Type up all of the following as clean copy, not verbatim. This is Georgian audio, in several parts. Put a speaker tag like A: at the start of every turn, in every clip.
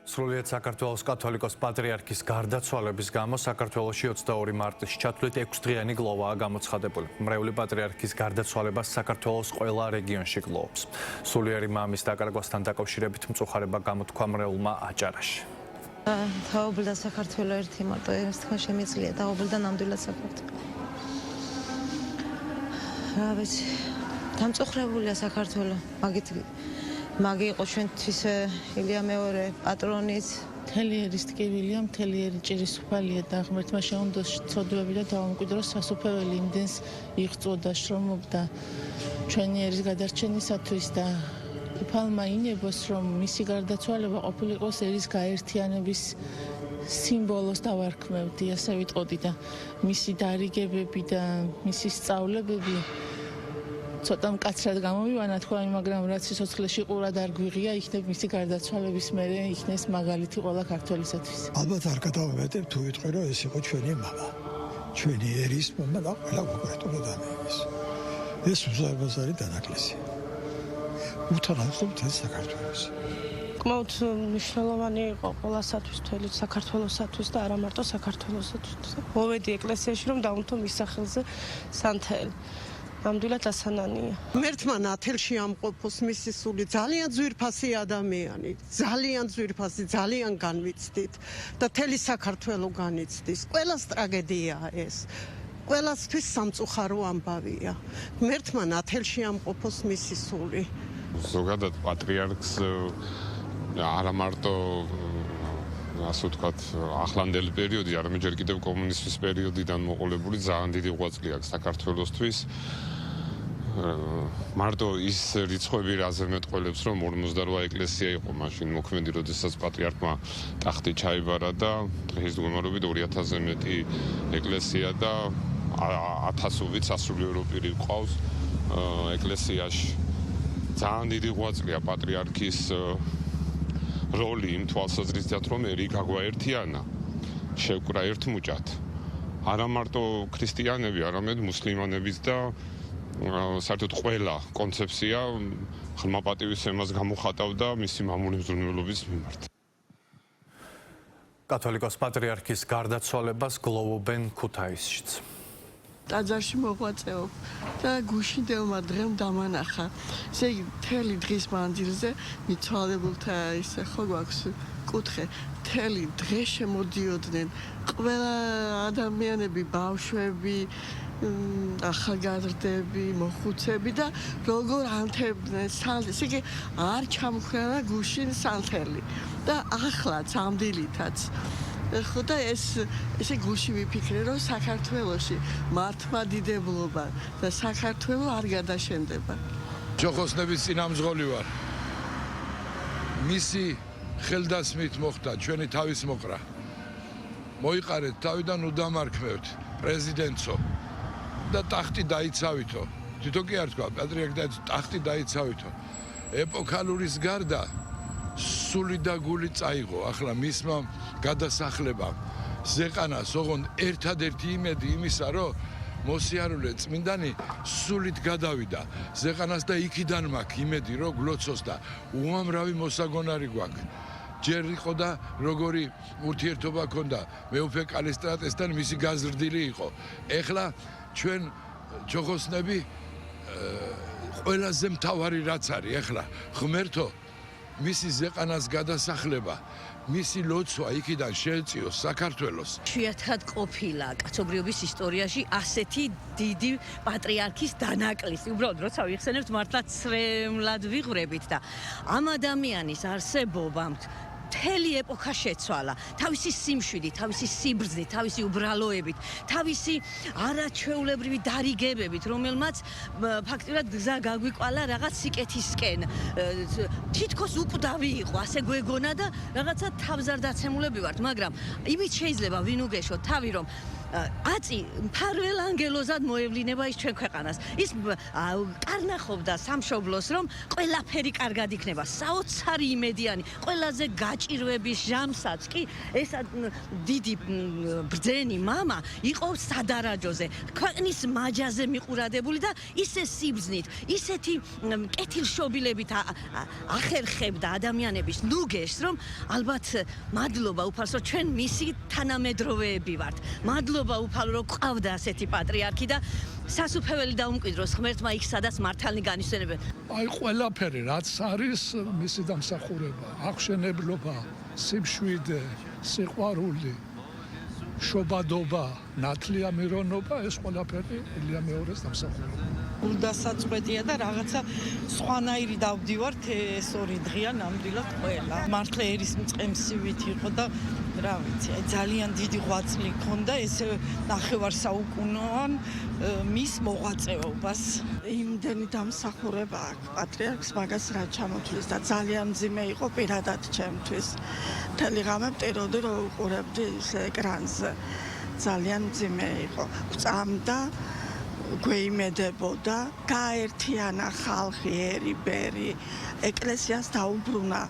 A: სრულიად საქართველოს კათოლიკოს პატრიარქის გარდაცვალების გამო საქართველოში 22 მარტის ჩათვლით 6-დღიანი გლოვაა გამოცხადებული. მრევლი პატრიარქის გარდაცვალებას საქართველოს ყველა რეგიონში გლოვობს. სულიერი მამის დაკარგვასთან დაკავშირებით მწუხარება გამოთქვა მრევლმა აჭარაში.
B: დაობლდა საქართველოს ერთი მარტო ერთხელ შემიძლია დაობლდა ნამდვილად საქართველო. რა ვიცი, დამწუხრებულია საქართველო. მაგი იყო ჩვენთვის ილია მეორე პატრონიც.
C: თელიერის ტკივილია, თელიერი ჭირისუფალია და ღმერთმა შეუნდო ცოდვები და დაუმკვიდროს სასופველი იმდენს იღწოდა, შრომობდა ჩვენი ერის გადარჩენისათვის და უფალმა ინებოს, რომ მისი გარდაცვალება ყოფილიყოს ერის გაერთიანების სიმბოლოს დავარქმევდი, ასე ვიტყოდი და მისი დარიგებები და მისი სწავლებები ცოტა მკაცრად გამომივანა თქვენი, მაგრამ რაც სიცოცხლეში ყურად არ გვიღია, იქნებ მისი გარდაცვალების მერე იქნეს მაგალითი ყველა ქართველისათვის.
D: ალბათ არ გადავამეტებ თუ ვიტყვი, რომ ეს იყო ჩვენი მამა. ჩვენი ერის მამა და ყველა კონკრეტულ ადამიანის. ეს უზარმაზარი დანაკლისია. უთანაბრობთ ეს საქართველოს.
E: კმაოდ მნიშვნელოვანი იყო ყველასათვის, მთელი საქართველოსათვის და არა მარტო საქართველოსათვის. მოვედი ეკლესიაში, რომ დაუნთო მის სახელზე სანთელი. ნამდვილად ასანანია.
F: ღმერთმა ნათელში ამყოფოს მისი სული, ძალიან ძვირფასი ადამიანი, ძალიან ძვირფასი, ძალიან განვიცდით და მთელი საქართველო განიცდის. ყველას ტრაგედიაა ეს. ყველასთვის სამწუხარო ამბავია. ღმერთმა ნათელში ამყოფოს მისი სული.
G: ზოგადად პატრიარქს არა მარტო ასე ვთქვათ, ახლანდელი პერიოდი, არამედ ჯერ კიდევ კომუნისტის პერიოდიდან მოყოლებული ძალიან დიდი ღვაწლი აქვს საქართველოსთვის. მარტო ის რიცხვები რაზე მეტყველებს, რომ 48 ეკლესია იყო მაშინ მოქმედი, როდესაც პატრიარქმა ტახტი ჩაიბარა და დღეს მდგომარეობით 2000-ზე მეტი ეკლესია და 1000-ობით სასულიერო პირი ყავს ეკლესიაში. ძალიან დიდი ღვაწლია პატრიარქის როლი იმ თვალსაზრისით, რომ ერი გაგვაერთიანა, შევკრა ერთ მუჭად. არა მარტო ქრისტიანები, არამედ მუსლიმანებიც და საერთოდ ყველა კონცეფცია ღრმა პატივისცემას გამოხატავდა მისი მამული მზრუნველობის მიმართ.
A: კათოლიკოს პატრიარქის გარდაცვალებას გლოვობენ ქუთაისშიც.
H: ტაძარში მოღვაწეობ და გუშინდელმა დღემ დამანახა. ესე იგი, მთელი დღის მანძილზე მიცვალებულთა ისე ხო გვაქვს კუთხე, მთელი დღე შემოდიოდნენ ყველა ადამიანები, ბავშვები, ახალგაზრდები, მოხუცები და როგორ ანთებდნენ სანთელს. ესე იგი, არ ჩამხრანა გუშინ სანთელი და ახლაც ამდილითაც. ხო და ესე გულში ვიფიქრე, რომ საქართველოში მართლმადიდებლობა და საქართველო არ გადაშენდება.
I: ჯოხოსნების წინამძღოლი ვარ. მისი ხელდასმით მოხდა ჩვენი თავის მოყრა. მოიყარეთ თავიდან უდამარქმევთ პრეზიდენტო და ტახტი დაიცავითო. თვითონ კი არ თქვა, პატრიარქი და ტახტი დაიცავითო. ეპოქალურის გარდა სული და გული წაიღო. ახლა მისმა გადასახლებამ ზეყანას ოღონდ ერთადერთი იმედი იმისა, რომ მოსიარულე წმინდანი სულით გადავიდა ზეყანას და იქიდან მაქვს იმედი, რომ გლოცოს და უამრავი მოსაგონარი გვაქვს. ჯერ იყო და როგორი ურთიერთობა ჰქონდა მეუფე კალისტრატესთან, მისი გაზრდილი იყო. ეხლა ჩვენ ჯოხოსნები ყველაზე მთავარი რაც არის ეხლა ღმერთო მისი ზეყანას გადასახლება, მისი ლოცვა იქიდან შეეწიოს საქართველოს.
J: იშვიათად ყოფილა კაცობრიობის ისტორიაში ასეთი დიდი პატრიარქის დანაკლისი. უბრალოდ როცა ვიხსენებთ, მართლა ცრემლად ვიღვრებით და ამ ადამიანის არსებობამ მთელი ეპოქა შეცვალა. თავისი სიმშვიდით, თავისი სიბრძნით, თავისი უბრალოებით, თავისი არაჩვეულებრივი დარიგებებით, რომელმაც ფაქტიურად გზა გაგვიკვალა რაღაც სიკეთისკენ. თითქოს უკვდავი იყო, ასე გვეგონა და რაღაცა თავზარდაცემულები ვართ, მაგრამ იმით შეიძლება ვინ უგეშოთ თავი, რომ აწი მფარველ ანგელოზად მოევლინება ის ჩვენ ქვეყანას. ის კარნახობდა სამშობლოს, რომ ყველაფერი კარგად იქნება, საოცარი იმედიანი, ყველაზე გაჭირვების ჟამსაც კი ეს დიდი ბრძენი მამა იყო სადარაჯოზე, ქვეყნის მაჯაზე მიყურადებული და ისე სიბრძნით, ისეთი კეთილშობილებით ახერხებდა ადამიანების ნუგეშს, რომ ალბათ მადლობა უფალს, რომ ჩვენ მისი თანამედროვეები ვართ. მადლობა უფალ, რომ ყავდა ასეთი პატრიარქი და სასუფეველი დაუმკვიდროს ღმერთმა იქ, სადაც მართალნი განისვენებენ.
I: აი ყველაფერი, რაც არის მისი დამსახურება, აღშენებლობა, სიმშვიდე, სიყვარული, შობადობა, ნათლია მირონობა, ეს ყველაფერი ილია მეორის დამსახურება.
K: გულდასაწყვეტია და რაღაცა სხვანაირი დავდივართ ეს 2 დღეა ნამდვილად ყველა. მართლა ერისმწყემსივით იყო და რა ვიცი, ძალიან დიდი ღვაწლი ჰქონდა ეს ნახევარსაუკუნოვან მის მოღვაწეობას.
H: იმდენი დამსახურება აქვს პატრიარქს მაგას რა ჩამოთვლის და ძალიან მძიმე იყო პირადად ჩემთვის. მთელი ღამე მტიროდი რომ უყურებდი ეკრანზე. ძალიან მძიმე იყო. გვწამდა გვეიმედებოდა, გაერთიანა ხალხი ერი-ბერი, ეკლესიას დაუბრუნა,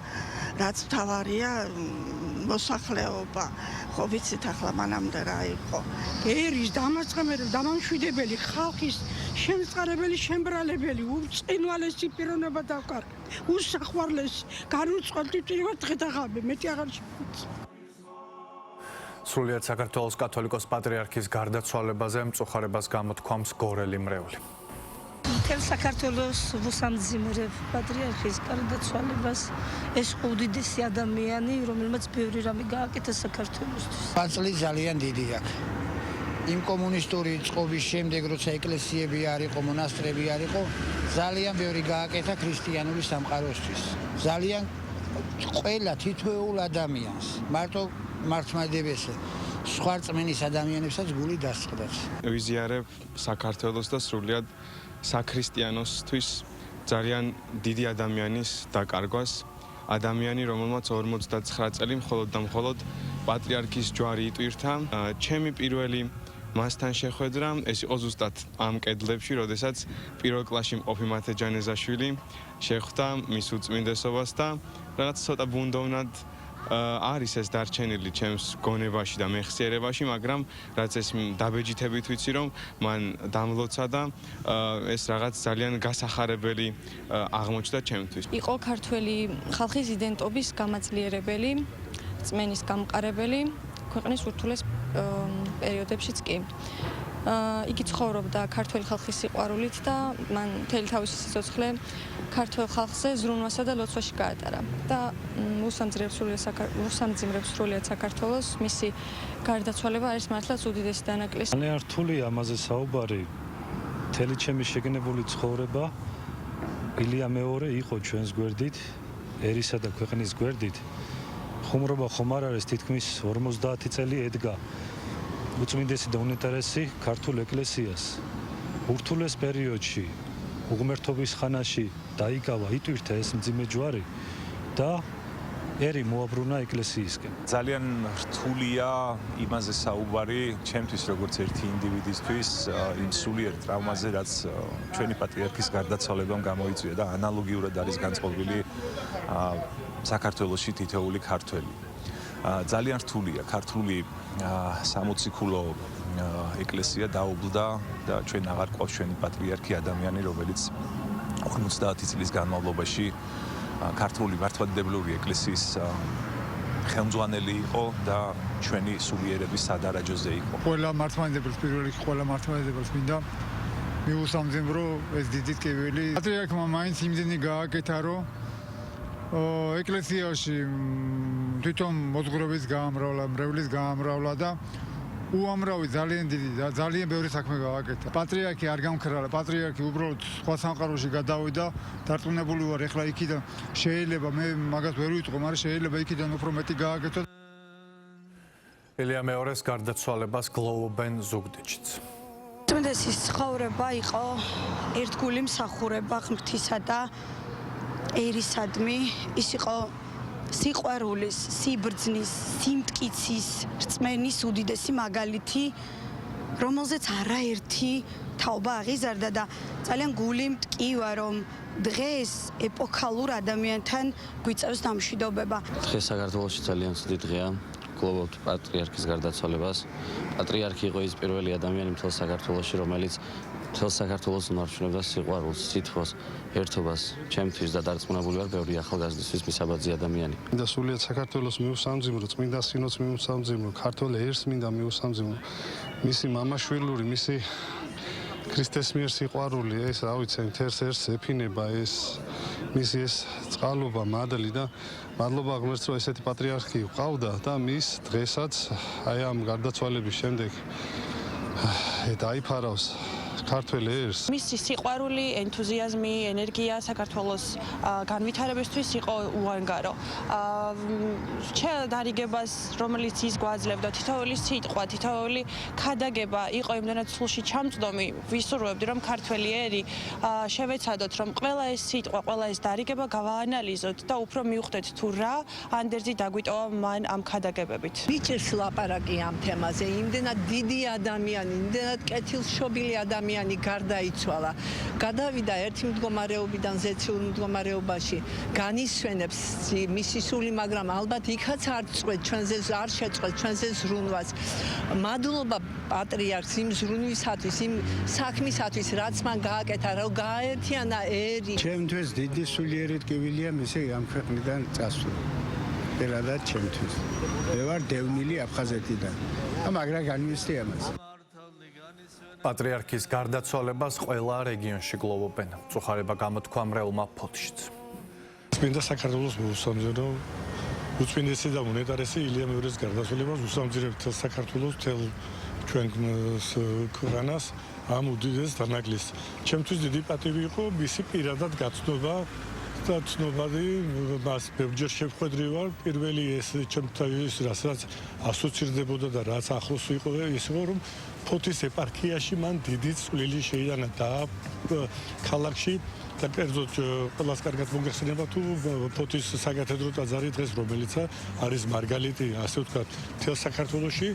H: რაც მთავარია მოსახლეობა. ხო ვიცით ახლა მანამდე რა იყო.
L: ერის დამარცხებელი, დამამშვიდებელი, ხალხის შემწყარებელი, შემბრალებელი, უწყინვალესი პიროვნება დავკარგე. უსახვარლესი, განუწყვეტი პირობა დღე და ღამე, მეტი აღარ შემიძლია.
A: სრულიად საქართველოს კათოლიკოს პატრიარქის გარდაცვალებაზე მწუხარებას გამოთქვამს გორელი მრევლი.
L: მთელ საქართველოს ვუსამძიმრებ პატრიარქის გარდაცვალებას. ეს უდიდესი ადამიანი, რომელმაც ბევრი რამე გააკეთა საქართველოსთვის.
M: ფაწლი ძალიან დიდი აქვს. იმ კომუნისტური წყობის შემდეგ, როცა ეკლესიები არ იყო, მონასტრები არ იყო, ძალიან ბევრი გააკეთა ქრისტიანული სამყაროსთვის. ძალიან ყველა თითოეულ ადამიანს, მარტო მართლმადიდებლებს, სხვა რწმენის ადამიანებსაც გული დასწყდათ.
N: ვიზიარებ საქართველოს და სრულიად საქრისტიანოსთვის ძალიან დიდი ადამიანის დაკარგვას. ადამიანი, რომელმაც 59 წელი მხოლოდ და მხოლოდ პატრიარქის ჯვარი იტვირთა. ჩემი პირველი მასთან შეხვედრა ეს იყო ზუსტად ამ კედლებში, როდესაც პირველ კლასში მყოფი მათე ჯანეზაშვილი შეხვდა მის უწმინდესობას და რაღაც ცოტა ბუნდოვნად არის ეს დარჩენილი ჩემს გონებაში და მეხსიერებაში, მაგრამ რაც ეს დაბეჯითებით ვიცი, რომ მან დამლოცა და ეს რაღაც ძალიან გასახარებელი აღმოჩნდა ჩემთვის.
O: იყო ქართველი ხალხის იდენტობის გამაძლიერებელი, რწმენის გამყარებელი, ქვეყნის ურთულეს პერიოდებშიც კი. იგი ცხოვრობდა ქართველი ხალხის სიყვარულით და მან მთელი თავისი სიცოცხლე ქართველ ხალხზე ზრუნვასა და ლოცვაში გაატარა და უსამძიმრებს სრულიად საქართველოს მისი გარდაცვალება არის მართლაც უდიდესი დანაკლისი.
P: ძალიან რთულია ამაზე საუბარი. მთელი ჩემი შეგნებული ცხოვრება ილია მეორე იყო ჩვენს გვერდით, ერისა და ქვეყნის გვერდით. ხუმრობა ხომ არ არის, თითქმის 50 წელი ედგა უწმინდესი და უნეტარესი ქართულ ეკლესიას. ურთულეს პერიოდში, უღმერთობის ხანაში დაიკავა, იტვირთა ეს მძიმე ჯვარი და ერი მოაბრუნა ეკლესიისკენ.
Q: ძალიან რთულია იმაზე საუბარი ჩემთვის როგორც ერთი ინდივიდისთვის იმ სულიერ ტრავმაზე, რაც ჩვენი პატრიარქის გარდაცვალებამ გამოიწვია და ანალოგიურად არის განწყობილი საქართველოში თითოეული ქართველი. ძალიან რთულია ქართული სამოციქულო ეკლესია დაობლდა და ჩვენ აღარ გვყავს ჩვენი პატრიარქი ადამიანი, რომელიც 50 წლის განმავლობაში ქართული მართლმადიდებლური ეკლესიის ხელმძღვანელი იყო და ჩვენი სულიერების სადარაჯოზე იყო.
R: ყველა მართლმადიდებლს პირველ რიგში ყველა მართლმადიდებლს მინდა მიუსამძიმრო ეს დიდი ტკივილი. პატრიარქმა მაინც იმდენი გააკეთა, რომ ეკლესიაში თვითონ მოძღვრების გაამრავლა, მრევლის გაამრავლა და უამრავი ძალიან დიდი და ძალიან ბევრი საქმე გააკეთა. პატრიარქი არ გამქრალა, პატრიარქი უბრალოდ სხვა სამყაროში გადავიდა, დარწმუნებული ვარ, ეხლა იქიდან შეიძლება მე მაგას ვერ ვიტყვი, მაგრამ შეიძლება იქიდან უფრო მეტი გააკეთო.
A: ილია მეორეს გარდაცვალებას გლოვობენ ზუგდიდშიც.
L: წმინდესის ცხოვრება იყო ერთგული მსახურება ღმრთისა და ერისადმი. ის იყო სიყვარულის, სიბრძნის, სიმტკიცის, რწმენის უდიდესი მაგალითი
S: რომელზეც არაერთი თაობა აღიზარდა და ძალიან გული მტკივა, რომ დღეს ეპოქალურ ადამიანთან გვიწევს დამშვიდობება.
T: დღეს საქართველოში ძალიან ცუდი დღეა. გლობალ პატრიარქის გარდაცვალებას. პატრიარქი იყო ის პირველი ადამიანი მთელ საქართველოში, რომელიც მთელ საქართველოს უნარჩუნებდა სიყვარულს, სითბოს, ერთობას. ჩემთვის და დარწმუნებული ვარ, ბევრი ახალგაზრდისთვის მისაბაძი ადამიანი.
U: და სულიად საქართველოს მიუსამძიმრო, წმინდა სინოდს მიუსამძიმრო, ქართველ ერს მინდა მიუსამძიმრო. მისი მამაშვილური, მისი ქრისტეს მიერ სიყვარული, ეს რა ვიცი, მთელს ერს ეფინება ეს მისი ეს წყალობა, მადლი და მადლობა ღმერთს, რომ ესეთი პატრიარქი ყავდა და მის დღესაც აი ამ გარდაცვალების შემდეგ დაიფარავს ქართველ ერს.
V: მისი სიყვარული, ენთუზიაზმი, ენერგია საქართველოს განვითარებისთვის იყო უანგარო. დარიგებას, რომელიც ის გვაძლევდა, თითოეული სიტყვა, თითოეული ქადაგება იყო იმდენად სულში ჩამწდომი, ვისურვებდი, რომ ქართველი ერი შევეცადოთ, რომ ყველა ეს სიტყვა, ყველა ეს დარიგება გავაანალიზოთ და უფრო მივხვდეთ თუ რა ანდერძი დაგვიტოვა მან ამ ქადაგებებით.
W: ვიჭერს ლაპარაკი ამ თემაზე, იმდენად დიდი ადამიანი, იმდენად კეთილშობილი ადამიანი გარდაიცვალა. გადავიდა ერთი მდგომარეობიდან ზეცილ მდგომარეობაში. განისვენებს მისი სული, მაგრამ ალბათ იქაც არ წყვეთ, ჩვენზე არ შეწყვეთ ჩვენზე ზრუნვას. მადლობა პატრიარქს იმ ზრუნვისათვის, იმ საქმისათვის, რაც მან გააკეთა, რომ გააერთიანა ერი.
M: ჩემთვის დიდი სულიერი ტკივილია მისი ამ ქვეყნიდან წასვლა. პირადად ჩემთვის. მე ვარ დევნილი აფხაზეთიდან. მაგრამ განვიცდი ამას.
A: პატრიარქის გარდაცვალებას ყველა რეგიონში გლოვობენ. წუხარება გამოთქვა მრევლმა ფოთშიც.
U: წმინდა საქართველოს მოუსამძირო, უწმინდესი და მონეტარესი ილია მეორის გარდაცვალებას უსამძირებთ საქართველოს მთელ ჩვენ ქვეყანას ამ უდიდეს დანაკლისს. ჩემთვის დიდი პატივი იყო მისი პირადად გაცნობა და ცნობადი მას ბევრჯერ შევხვედრი ვარ. პირველი ეს ჩემთან ის რაც ასოცირდებოდა და რაც ახლოს იყო ის იყო, რომ ფოთის ეპარქიაში მან დიდი წვლილი შეიტანა და ქალაქში და კერძოდ ყველას კარგად მოგეხსენება თუ ფოთის საკათედრო ტაძარი დღეს რომელიც არის მარგალიტი, ასე ვთქვათ, მთელ საქართველოში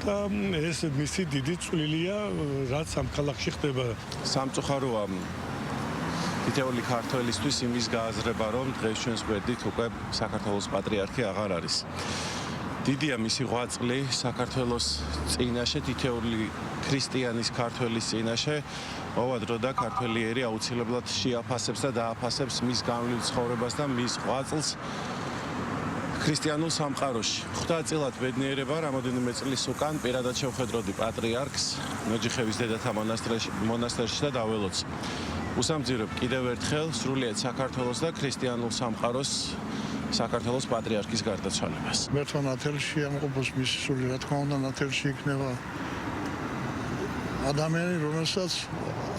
U: და ეს მისი დიდი წვლილია, რაც ამ ქალაქში ხდება.
Q: სამწუხაროა თითოეული ქართველისთვის იმის გააზრება, რომ დღეს ჩვენს გვერდით უკვე საქართველოს პატრიარქი აღარ არის. დიდია მისი ღვაწლი საქართველოს წინაშე, თითოეული ქრისტიანის ქართველის წინაშე. მოვადრო და ქართველი ერი აუცილებლად შეაფასებს და დააფასებს მის განვლილ ცხოვრებას და მის ღვაწლს ქრისტიანულ სამყაროში. ღვთაწილად ბედნიერება, რამოდენიმე წლის უკან პირადად შევხედროდი პატრიარქს ნოჯიხევის დედათა მონასტერში და დაველოც. უსამძირებ კიდევ ერთხელ სრულიად საქართველოს და ქრისტიანულ სამყაროს საქართველოს პატრიარქის გარდაცვალებას.
I: მერთო ნათელში ამყოფოს მისი სული, რა თქმა უნდა, ნათელში იქნება ადამიანი, რომელსაც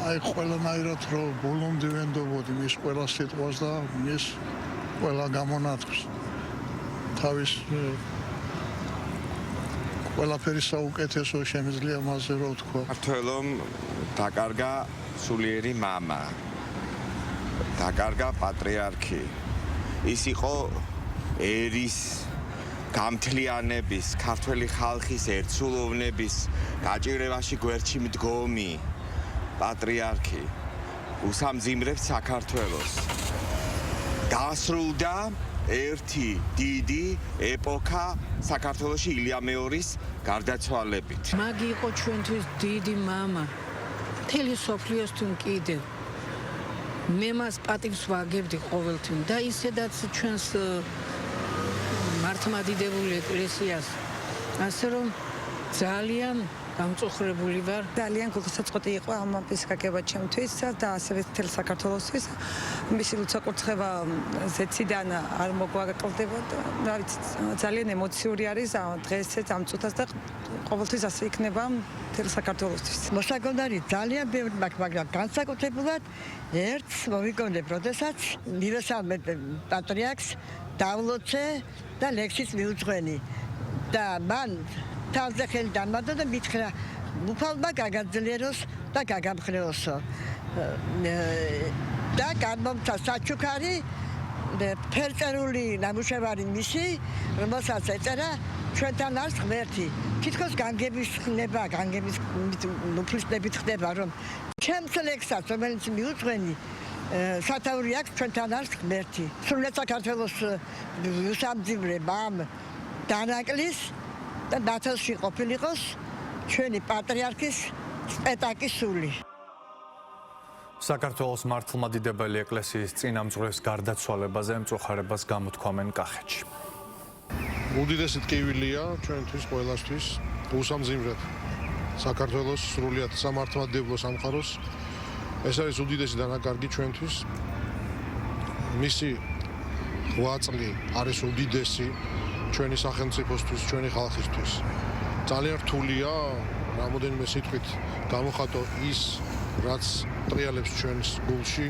I: აი ყველანაირად რო ბოლომდე ვენდობოდი მის ყველა სიტყვას და მის ყველა გამონათქს. თავის ყველაფერი საუკეთესო შემიძლია მასზე რო ვთქვა.
X: ქართველომ დაკარგა სულიერი მამა. დაკარგა პატრიარქი. ის იყო ერის გამთლიანების, ქართველი ხალხის ერთსულოვნების გაჭირებაში გვერდში მდგომი პატრიარქი. უსამძიმრებს საქართველოს. დასრულდა ერთი დიდი ეპოქა საქართველოში ილია მეორის გარდაცვალებით.
L: მაგი იყო ჩვენთვის დიდი მამა. მთელი სოფლიოსთვის კიდევ. მე მას პატივს ვაგებდი ყოველთვის და ისედაც ჩვენს მართლმადიდებულ ეკლესიას. ასე რომ ძალიან გამწუხრებული ვარ.
B: ძალიან გულსაწყოთი იყო ამ ამბის გაგება ჩემთვის და ასევე მთელ საქართველოსთვის. მისი ლოცვა-კურთხევა ზეციდან არ მოგვაკლდებოდა. რა ვიცი, ძალიან ემოციური არის დღესაც ამ წუთას და ყოველთვის ასე იქნება მთელ საქართველოსთვის.
W: მოსაგონარი ძალიან ბევრი მაქვს, მაგრამ განსაკუთრებულად ერთს მოვიგონებ, როდესაც მივესალმებ პატრიარქს, დავლოცე და ლექსის მიუძღვენი. და მან თავზე ხელი დამადო და მითხრა უფალმა გაგაძლიეროს და გაგამხრეოსო. და გამომცა საჩუქარი
C: ფერწერული ნამუშევარი მისი, რომელსაც ეწერა ჩვენთან არის ღმერთი. თითქოს განგების ხდება, განგების უფლისნებით ხდება, რომ ჩემს ლექსსაც, რომელიც მიუძღვენი, სათაური აქვს ჩვენთან არის ღმერთი. სრულიად საქართველოს უსამძიმრებ ამ დანაკლის და ნათელში ყოფილიყოს ჩვენი პატრიარქის სპეტაკის სული.
A: საქართველოს მართლმადიდებელი ეკლესიის წინამძღვრის გარდაცვალებაზე მწუხარებას გამოთქვამენ კახეთში.
D: უდიდესი ტკივილია ჩვენთვის ყველასთვის, უსამძიმრად საქართველოს სრულიად სამართლმადიდებლო სამყაროს. ეს არის უდიდესი დანაკარგი ჩვენთვის. მისი ღვაწლი არის უდიდესი ჩვენი სახელმწიფოსთვის, ჩვენი ხალხისთვის. ძალიან რთულია რამოდენიმე სიტყვით გამოხატო ის, რაც ტრიალებს ჩვენს გულში.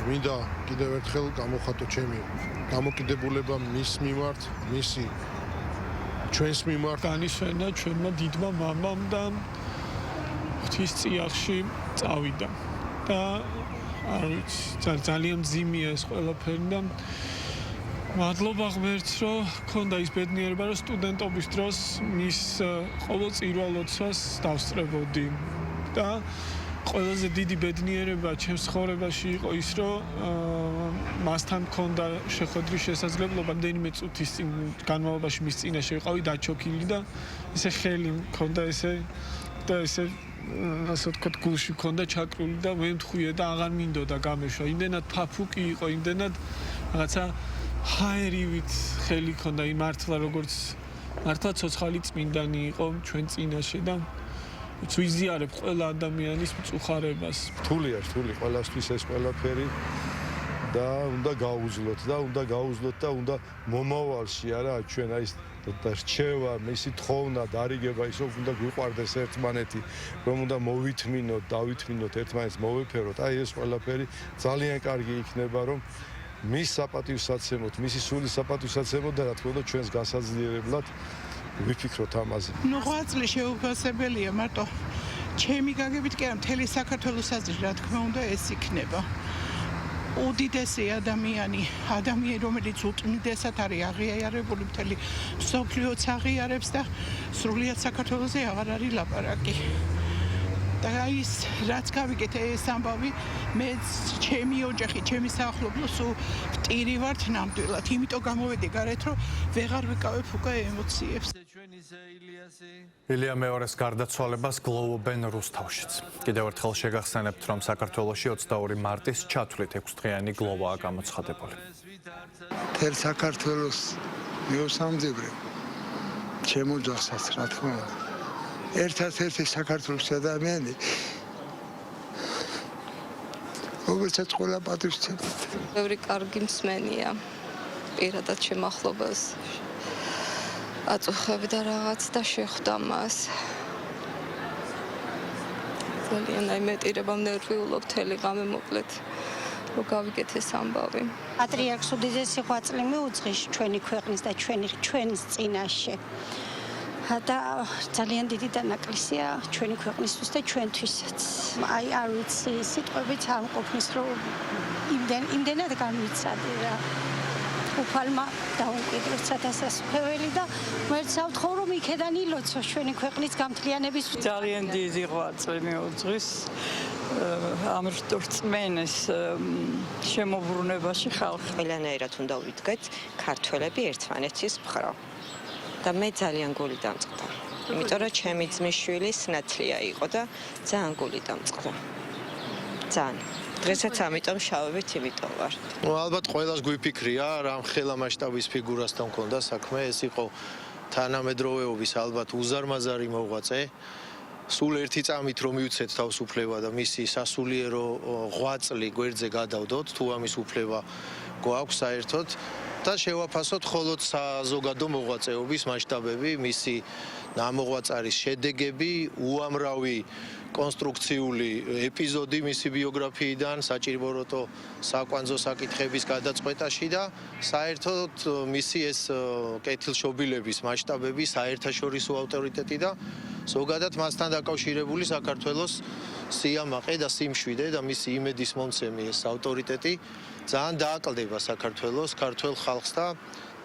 D: მინდა კიდევ ერთხელ გამოხატო ჩემი დამოკიდებულება მის მიმართ, მისი ჩვენს მიმართ.
E: განისვენა ჩვენმა დიდმა მამამ და ღვთის წიაღში წავიდა. და არ ვიცი, ძალიან მძიმეა ეს ყველაფერი და მადლობა ღმერთს, რომ ქონდა ის ბედნიერება, რომ სტუდენტობის დროს მის ყოველ წირვალოცვას დავსწრებოდი და ყველაზე დიდი ბედნიერება ჩემს ცხოვრებაში იყო ის, რომ მასთან მქონდა შეხვედრის შესაძლებლობა, რამდენიმე წუთის განმავლობაში მის წინაშე ვიყავი დაჩოქილი და ესე ხელი მქონდა ესე ასე ვთქვათ, გულში მქონდა ჩაკრული და მე მთხუია და აღარ მინდოდა გამეშვა. იმდენად ფაფუკი იყო, იმდენად რაღაცა ჰაერივით ხელი მქონდა იმ მართლა, როგორც მართლა ცოცხალი წმინდანი იყო ჩვენ წინაშე და ვიზიარებ ყველა ადამიანის მწუხარებას.
U: რთულია ყველასთვის ეს ყველაფერი და უნდა გაუძლოთ და უნდა მომავალში არა ჩვენ აი და რჩევა, მისი თხოვნა, დარიგება ისო უნდა გვიყვარდეს ერთმანეთი, რომ უნდა მოვითმინოთ, დავითმინოთ ერთმანეთს, მოვეფეროთ. აი ეს ყველაფერი ძალიან კარგი იქნება, რომ მის საპატივსაცემოთ, მისი სულის საპატივსაცემოთ და რა თქმა უნდა ჩვენს გასაძლიერებლად ვიფიქროთ ამაზე.
L: ღვაწლი შეუგასებელია, მარტო ჩემი გაგებით კი არა, მთელი საქართველოს აზრით რა თქმა უნდა ეს იქნება. უდიდესი ადამიანი, რომელიც უტმიდესად არის აღიარებული მთელი მსოფლიოც აღიარებს და სრულიად საქართველოზე აღარ არის ლაპარაკი. და ის რაც გავიგეთ ეს ამბავი, მე ჩემი ოჯახი, ჩემი საახლობლო სულ ვტირი ვართ ნამდვილად. იმიტომ გამოვედი გარეთ, რომ ვეღარ ვიკავებ უკვე ემოციებს.
A: ილია მეორეს გარდაცვალებას გლოვობენ რუსთავშიც. კიდევ ერთხელ შეგახსენებთ, რომ საქართველოში 22 მარტის ჩათვლით 6-დღიანი გლოვაა გამოცხადებული.
R: თელ საქართველოს მიუსამძიმრებ ჩემ ოჯახსაც, რა თქმა უნდა. ერთადერთი საქართველოს ადამიანი რომელსაც ყველა პატივსცემთ.
O: ბევრი კარგი მსმენია პირადად შემახლობას აწუხებდა რაღაც და შეხვდა მას. ძალიან აიმეტირება ნერვიულობ მთელი ღამე მოკლედ რომ გავიგეთ ეს ამბავი.
S: პატრიარქს უდიდესი ღვაწლი მიუძღვის ჩვენი ქვეყნის და ჩვენს წინაშე. და ძალიან დიდი დანაკლისია ჩვენი ქვეყნისთვის და ჩვენთვისაც. აი არ ვიცი, სიტყვებით არ მყოფნის, რომ იმდენად განვიცადე რა. უფალმა დაუკიდროთ სადასასწრებელი და მერცა ვთხოვ, რომ იქედან ილოცოს ჩვენი ქვეყნის გამთლიანების.
K: ძალიან დიდი ღვაწლი მიუძღვის ამ რწმენის შემოbrunებაში ხალხი.
F: ყველანაირად უნდა ვიდგეთ ქართველები ერთმანეთის მხრივ. და მე ძალიან გული დამწყდა. იმიტომ რომ ჩემი ძმის შვილი სნათლია იყო და ძალიან გული დამწყდა. ძალიან. დღესაც ამიტომ შავებით იმიტომ ვარ.
Y: ალბათ ყველას გვიფიქრია რამ ხელა მასშტაბის ფიგურასთან მქონდა საქმე, ეს იყო თანამედროვეობის ალბათ უზარმაზარი მოღვაწე. სულ ერთი წამით რომ მივცეთ თავისუფლება და მისი სასულიერო ღვაწლი გვერდზე გადავდოთ, თუ ამის უფლება გვაქვს საერთოდ და შევაფასოთ მხოლოდ საზოგადო მოღვაწეობის მასშტაბები, მისი ამოღვაწარის შედეგები, უამრავი კონსტრუქციული ეპიზოდი მისი ბიოგრაფიიდან, საჭიროთო საკვანძო საკითხების გადაწყვეტაში და საერთოდ მისი ეს კეთილშობილების მასშტაბები, საერთაშორისო ავტორიტეტი და ზოგადად მასთან დაკავშირებული საქართველოს სიამაყე და სიმშვიდე და მისი იმედის მომცემი ეს ავტორიტეტი ძალიან დააკლდება საქართველოს, ქართველ ხალხს და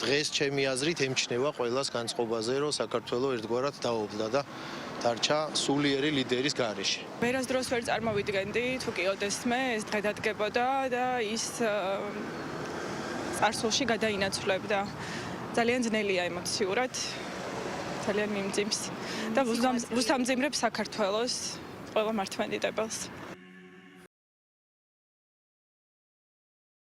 Y: დღეს ჩემი აზრით ემჩნევა ყველას განწყობაზე, რომ საქართველო ერთგვარად დაობლდა და დარჩა სულიერი ლიდერის გარეშე.
G: ვერას დროს ვერ წარმოვიდგენდი, თუ კი ოდესმე ეს დღე დადგებოდა და ის წარსულში გადაინაცვლებდა. ძალიან ძნელია ემოციურად, ძალიან მიმძიმს და ვუსამძიმრებ საქართველოს ყველა მართლმადიდებელს.